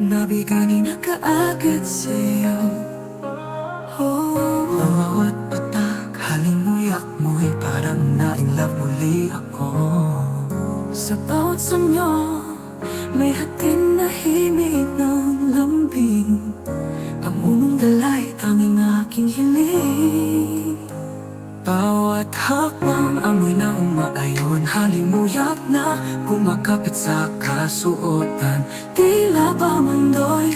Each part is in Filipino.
Nabigani na kaagad sa'yo. Bawat patak, halimuyak mo'y parang na-inlove muli ako. Sa bawat sanyo, may hatin na himig ng lambing. Pamunong dalay, tanging aking hiling. Bawat hakbang, amoy na umaayon. Halimuyak na kumakapit sa kasuotan. Tila ba mundo'y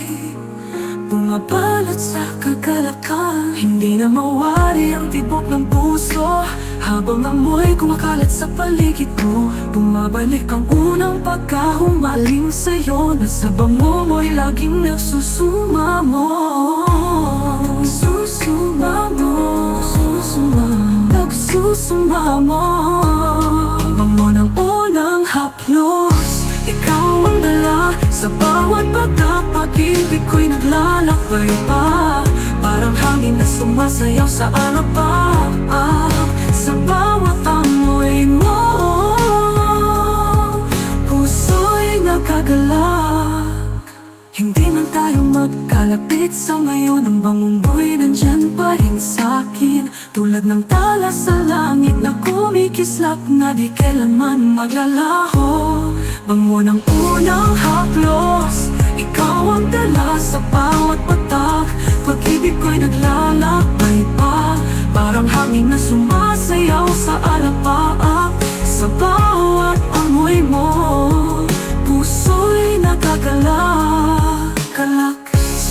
bumabalot sa kagalakan. Hindi na mawari ang tibok ng puso. Habang amoy kumakalat sa paligid mo, bumabalik ang unang pagkahumaling sa'yo. Nasa bango mo'y laging nagsusumamo. Susumamo, susumamo, nagsusumamo. Bango ng unang haplos, ikaw ang dala. Sa bawat pagkapag-ibig ko'y naglalakbay pa. Parang hangin na sumasayaw sa arapa. Sa bawat amoy mo, puso'y nakagalak. Hindi man tayo magkalapit sa ngayon, ang bangong mo'y nandyan pa rin sa'kin. Tulad ng tala sa langit na kumikislap, na di kailanman maglalaho. Bango ng unang haplos, ikaw ang dala sa bawat patak. Pag-ibig ko'y naglalakbay pa. Parang hangin na sumasayaw sa alapaap. Sa bawat amoy mo, puso'y nagagalak.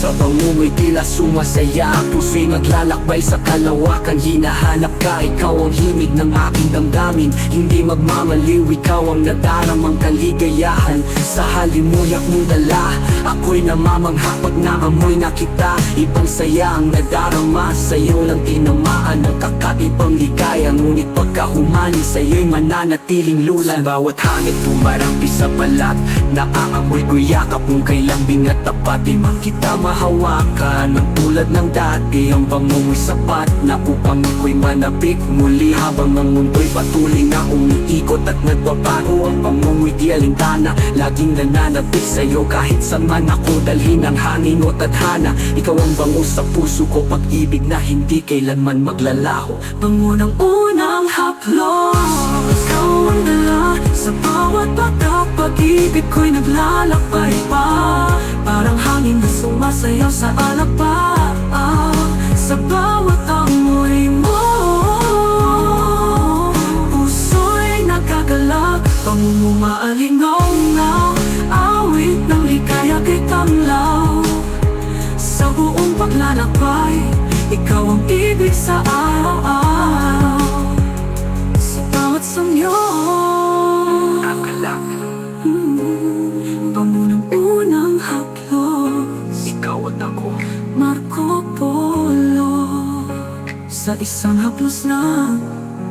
Sa bango mo'y tila sumasaya. Ang puso'y naglalakbay sa kalawakan. Hinahanap ka, ikaw ang himig ng aking damdamin. Hindi magmamaliw, ikaw ang nadaramang kaligayahan. Sa halimuyak mong dala, ako'y namamangha pag naamoy na kita. Ibang saya ang nadarama, sa'yo lang tinamaan ng kakaibang ligaya. Ngunit pagkahumani, sa'yo'y mananatiling lulan. Sa bawat hangin tumarampi sa balat, naaamoy ko yakap mong kay lambing at tapat. Di man kita mahawakan ng tulad ng dati. Ang bango mo'y sapat na upang ako'y manapik muli. Habang ang mundo'y patuloy na umiikot at nagbabago, ang bango mo'y di alintana. Laging nananapik sa'yo kahit saan man ako dalhin ng hangin o tadhana. Ikaw ang bango sa puso ko, pag-ibig na hindi kailanman maglalaho. Bango ng unang haplos, ikaw ang dala. Sa bawat patak, pag-ibig ko'y naglalakbay pa. Parang hangin na sumasayaw sa alapa. Sa bawat amoy mo, puso'y nagagalak. Pangumaalingaw-ngaw, awit ng ligaya kay tanglaw. Sa buong paglalakbay, ikaw ang ibig sa araw-araw. Sa bawat samyo, Nagalak, bango ng unang haplos, ikaw at ako. Marco Polo. Sa isang haplos na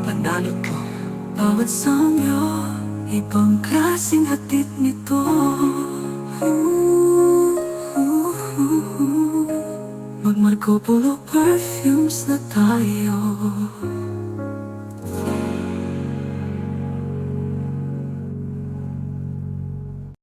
Panalo ko. bawat samyo, ibang klaseng hatid nito. Mag Marco Polo perfect.